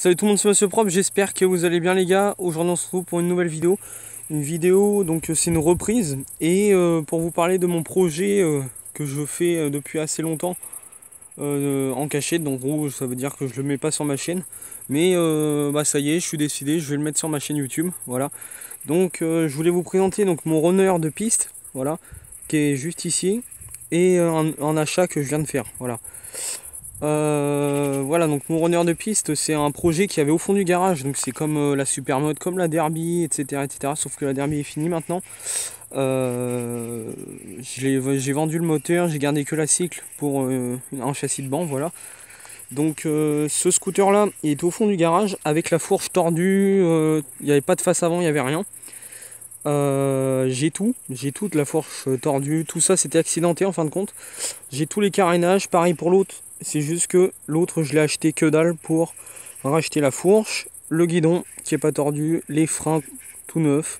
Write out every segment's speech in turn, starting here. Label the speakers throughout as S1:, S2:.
S1: Salut tout le monde, c'est Monsieur Propre, j'espère que vous allez bien les gars. Aujourd'hui on se retrouve pour une nouvelle vidéo. Une vidéo, donc c'est une reprise. Et pour vous parler de mon projet que je fais depuis assez longtemps en cachette. Donc gros, ça veut dire que je le mets pas sur ma chaîne. Mais bah ça y est, je suis décidé, je vais le mettre sur ma chaîne YouTube. Voilà. Donc je voulais vous présenter donc mon runner de piste, voilà, qui est juste ici. Et un achat que je viens de faire. Voilà. Voilà, donc mon runner de piste, c'est un projet qui avait au fond du garage, donc c'est comme la Supermode, comme la Derby, etc., etc. Sauf que la Derby est finie maintenant. J'ai vendu le moteur, j'ai gardé que la cycle pour un châssis de banc, voilà. Donc ce scooter là, il est au fond du garage avec la fourche tordue, il n'y avait pas de face avant, il n'y avait rien. J'ai toute la fourche tordue, tout ça c'était accidenté en fin de compte. J'ai tous les carénages, pareil pour l'autre. C'est juste que l'autre je l'ai acheté que dalle pour racheter la fourche, le guidon qui est pas tordu, les freins tout neufs,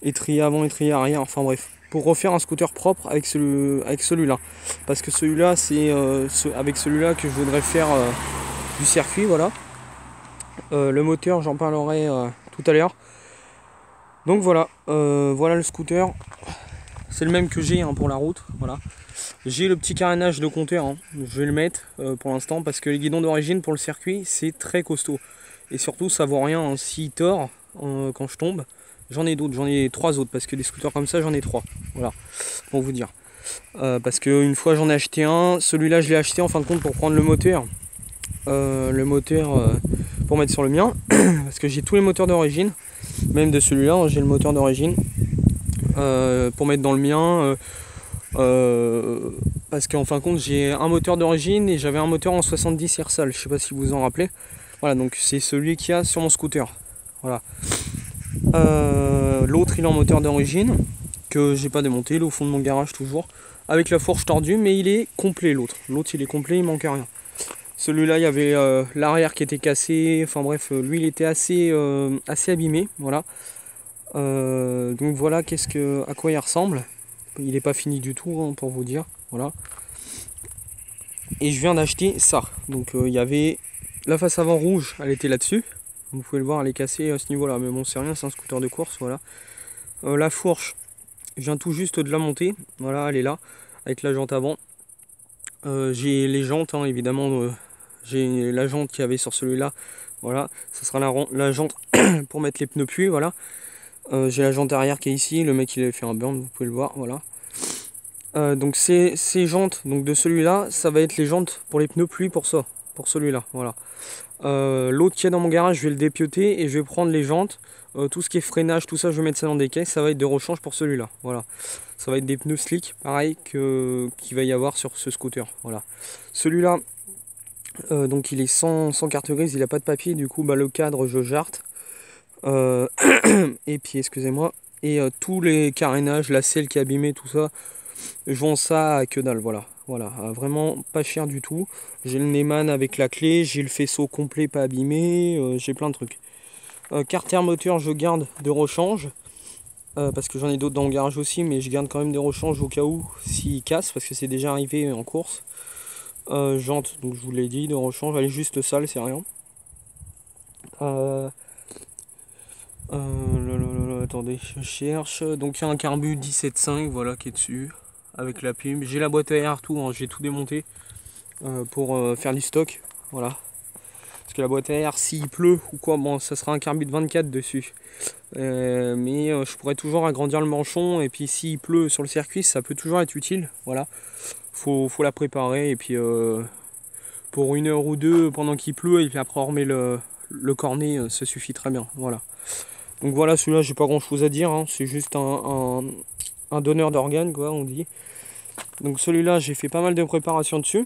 S1: étrier avant, étrier arrière, enfin bref. Pour refaire un scooter propre avec celui-là. Parce que celui-là, c'est avec celui-là que je voudrais faire du circuit, voilà. Le moteur, j'en parlerai tout à l'heure. Donc voilà, voilà le scooter. C'est le même que j'ai pour la route, voilà. J'ai le petit carénage de compteur, hein. Je vais le mettre pour l'instant parce que les guidons d'origine pour le circuit c'est très costaud. Et surtout ça vaut rien hein, s'il tord quand je tombe. J'en ai d'autres, j'en ai 3 autres parce que des scooters comme ça j'en ai 3. Voilà, pour vous dire. Parce qu'une fois j'en ai acheté un, celui-là je l'ai acheté en fin de compte pour prendre le moteur. Pour mettre sur le mien. Parce que j'ai tous les moteurs d'origine. Même de celui-là, hein, j'ai le moteur d'origine. Pour mettre dans le mien. Parce qu'en fin de compte j'ai un moteur d'origine et j'avais un moteur en 70 Hirsal, je sais pas si vous vous en rappelez. Voilà, donc c'est celui qu'il y a sur mon scooter. Voilà. L'autre il est en moteur d'origine que j'ai pas démonté, il est au fond de mon garage toujours, avec la fourche tordue, mais il est complet l'autre. L'autre il est complet, il manque rien. Celui-là il y avait l'arrière qui était cassé, enfin bref, lui il était assez abîmé, voilà. Donc voilà à quoi il ressemble. Il n'est pas fini du tout hein, pour vous dire, voilà. Et je viens d'acheter ça. Donc il y avait la face avant rouge, elle était là-dessus. Vous pouvez le voir, elle est cassée à ce niveau-là. Mais bon, c'est rien, c'est un scooter de course, voilà. La fourche, je viens tout juste de la monter. Voilà, elle est là, avec la jante avant. J'ai les jantes, hein, évidemment. J'ai la jante qu'il y avait sur celui-là. Voilà, ça sera la jante pour mettre les pneus pluie, voilà. J'ai la jante arrière qui est ici. Le mec, il avait fait un burn, vous pouvez le voir, voilà. Donc ces jantes donc de celui-là, ça va être les jantes pour les pneus pluie pour ça, pour celui-là, voilà. L'autre qui est dans mon garage, je vais le dépioter et je vais prendre les jantes, tout ce qui est freinage, tout ça, je vais mettre ça dans des caisses, ça va être de rechange pour celui-là, voilà. Ça va être des pneus slick, pareil qu'il va y avoir sur ce scooter, voilà. Celui-là, donc il est sans carte grise, il n'a pas de papier, du coup bah, le cadre je jarte. Et puis excusez-moi, et tous les carénages, la selle qui est abîmée, tout ça. Je vends ça à que dalle, voilà. Voilà, vraiment pas cher du tout. J'ai le Neyman avec la clé, j'ai le faisceau complet pas abîmé, j'ai plein de trucs. Carter moteur, je garde de rechange. Parce que j'en ai d'autres dans le garage aussi, mais je garde quand même des rechanges au cas où s'il casse, parce que c'est déjà arrivé en course. Jante, donc je vous l'ai dit, de rechange, elle est juste sale, c'est rien. Attendez, je cherche. Donc il y a un carbu 17.5 voilà qui est dessus avec la pub. J'ai la boîte à air tout, hein, j'ai tout démonté pour faire du stock, voilà. Parce que la boîte à air, s'il pleut ou quoi, bon, ça sera un carbu de 24 dessus. Mais je pourrais toujours agrandir le manchon et puis s'il pleut sur le circuit, ça peut toujours être utile, voilà. Faut la préparer et puis pour 1 heure ou 2 pendant qu'il pleut et puis après on remet le cornet, ça suffit très bien, voilà. Donc voilà, celui-là, j'ai pas grand chose à dire, hein. C'est juste un donneur d'organes, quoi, on dit. Donc celui-là, j'ai fait pas mal de préparation dessus.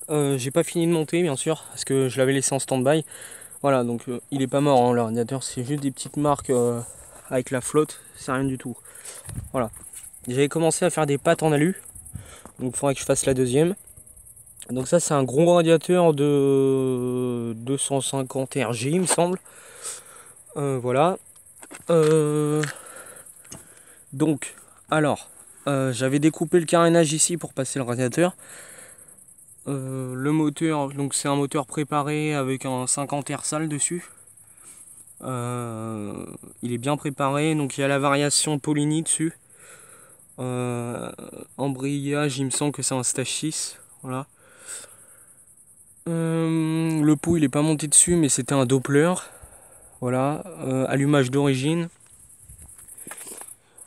S1: J'ai pas fini de monter, bien sûr, parce que je l'avais laissé en stand-by. Voilà, donc il est pas mort, hein, l'ordinateur, c'est juste des petites marques avec la flotte, c'est rien du tout. Voilà. J'avais commencé à faire des pattes en alu, donc il faudrait que je fasse la deuxième. Donc ça, c'est un gros radiateur de 250 RG, il me semble. Voilà. Donc, alors, j'avais découpé le carénage ici pour passer le radiateur. Le moteur, donc c'est un moteur préparé avec un 50 R dessus. Il est bien préparé, donc il y a la variation Polini dessus. Embrayage, il me semble que c'est un stage 6. Voilà. Le pot il est pas monté dessus, mais c'était un Doppler. Voilà. Allumage d'origine.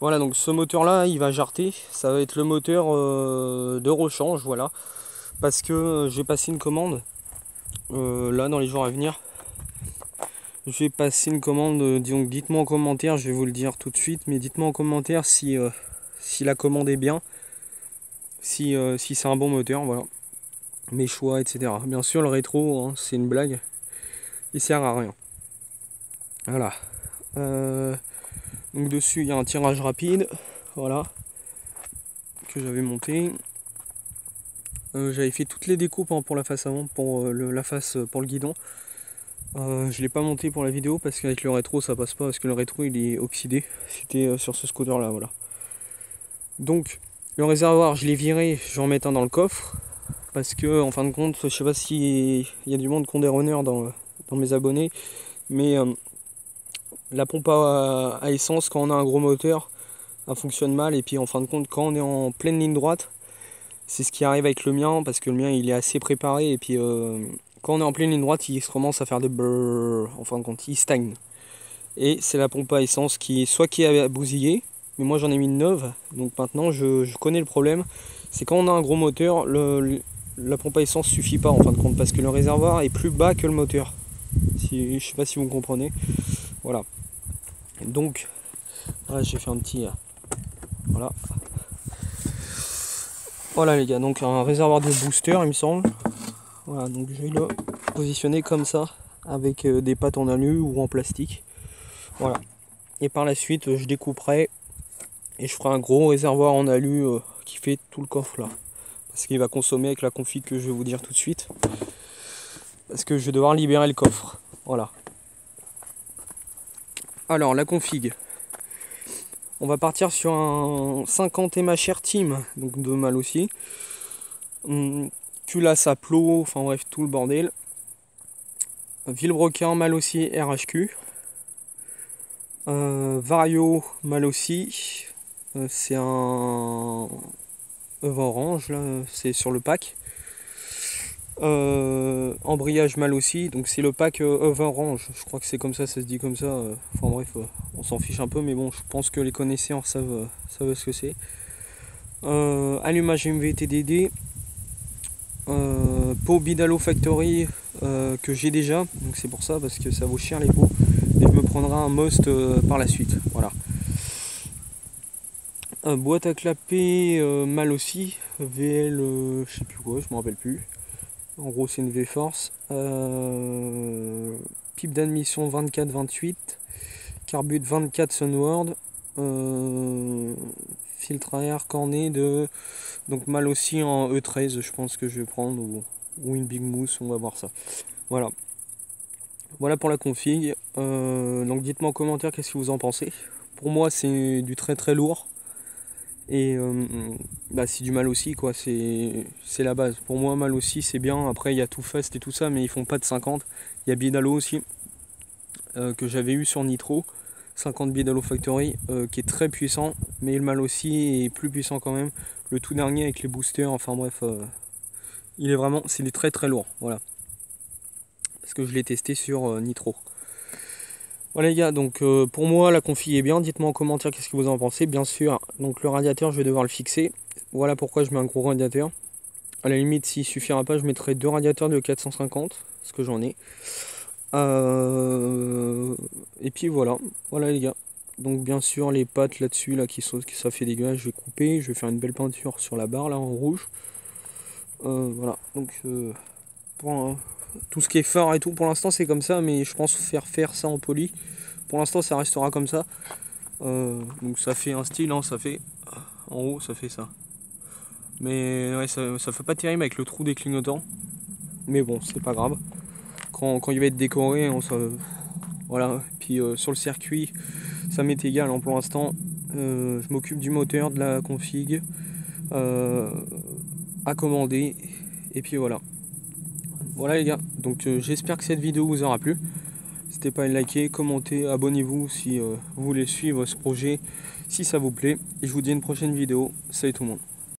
S1: Voilà, donc ce moteur là il va jarter. Ça va être le moteur de rechange. Voilà. Parce que j'ai passé une commande là dans les jours à venir. Je vais passer une commande, donc dites-moi en commentaire, je vais vous le dire tout de suite, mais dites-moi en commentaire si la commande est bien, si c'est un bon moteur, voilà. Mes choix, etc. Bien sûr, le rétro, hein, c'est une blague, il sert à rien. Voilà. Donc dessus, il y a un tirage rapide, voilà, que j'avais monté. J'avais fait toutes les découpes hein, pour la face avant, pour la face pour le guidon. Je l'ai pas monté pour la vidéo parce qu'avec le rétro ça passe pas, parce que le rétro il est oxydé. C'était sur ce scooter là, voilà. Donc le réservoir je l'ai viré, je vais en mettre un dans le coffre. Parce que en fin de compte, je sais pas si il y a du monde qui ont des runners dans mes abonnés. Mais la pompe à essence quand on a un gros moteur, elle fonctionne mal. Et puis en fin de compte quand on est en pleine ligne droite, c'est ce qui arrive avec le mien. Parce que le mien il est assez préparé. Et puis quand on est en pleine ligne droite, il commence à faire des brrr. En fin de compte, il stagne. Et c'est la pompe à essence qui a bousillé, mais moi j'en ai mis une neuve, donc maintenant je connais le problème. C'est quand on a un gros moteur, la pompe à essence suffit pas en fin de compte, parce que le réservoir est plus bas que le moteur. Je sais pas si vous me comprenez. Voilà. Donc, voilà, j'ai fait un petit... voilà. Voilà les gars, donc un réservoir de booster il me semble. Voilà, donc je vais le positionner comme ça, avec des pattes en alu ou en plastique. Voilà. Et par la suite, je découperai et je ferai un gros réservoir en alu qui fait tout le coffre là. Parce qu'il va consommer avec la config que je vais vous dire tout de suite. Parce que je vais devoir libérer le coffre. Voilà. Alors, la config. On va partir sur un 50 MHR Team, donc de mal aussi. Culasse à plot, enfin bref, tout le bordel. Villebrequin mal aussi RHQ. Vario mal aussi. C'est un orange là, c'est sur le pack. Embrayage mal aussi, donc c'est le pack orange. Je crois que c'est comme ça se dit comme ça. Enfin bref, on s'en fiche un peu, mais bon, je pense que les connaisseurs savent ce que c'est. Allumage MVTDD. Pot Bidalo Factory que j'ai déjà, donc c'est pour ça, parce que ça vaut cher les pots. Et je me prendrai un Most par la suite. Voilà. Boîte à clapper mal aussi, VL je sais plus quoi, je me rappelle plus. En gros c'est une V-Force. Pipe d'admission 24-28. Carbut 24 Sunward. Filtre à air corné de... Donc mal aussi en E13 je pense que je vais prendre. Ou une Big Mousse, on va voir ça. Voilà. Voilà pour la config. Donc dites-moi en commentaire qu'est-ce que vous en pensez. Pour moi c'est du très très lourd. Et c'est du mal aussi quoi, c'est la base. Pour moi mal aussi c'est bien, après il y a tout fast et tout ça, mais ils font pas de 50. Il y a Bidalo aussi, que j'avais eu sur Nitro, 50 Bidalo Factory, qui est très puissant, mais le mal aussi est plus puissant quand même. Le tout dernier avec les boosters, enfin bref, il est vraiment, c'est du très très lourd, voilà. Parce que je l'ai testé sur Nitro. Voilà les gars, donc pour moi la config est bien, dites-moi en commentaire qu'est-ce que vous en pensez. Bien sûr, donc le radiateur je vais devoir le fixer, voilà pourquoi je mets un gros radiateur. À la limite s'il suffira pas je mettrai deux radiateurs de 450, parce que j'en ai. Et puis voilà, voilà les gars. Donc bien sûr les pattes là-dessus là qui ça fait dégueulasse, je vais couper, je vais faire une belle peinture sur la barre là en rouge. Voilà, donc pour tout ce qui est phare et tout pour l'instant c'est comme ça, mais je pense faire ça en poli. Pour l'instant ça restera comme ça. Donc ça fait un style, hein, ça fait en haut ça fait ça. Mais ouais ça fait pas terrible avec le trou des clignotants. Mais bon c'est pas grave. Quand il va être décoré, voilà. Puis sur le circuit ça m'est égal hein, pour l'instant. Je m'occupe du moteur, de la config à commander. Et puis voilà. Voilà les gars, donc j'espère que cette vidéo vous aura plu. N'hésitez pas à liker, commenter, abonnez-vous si vous voulez suivre ce projet, si ça vous plaît. Et je vous dis à une prochaine vidéo. Salut tout le monde.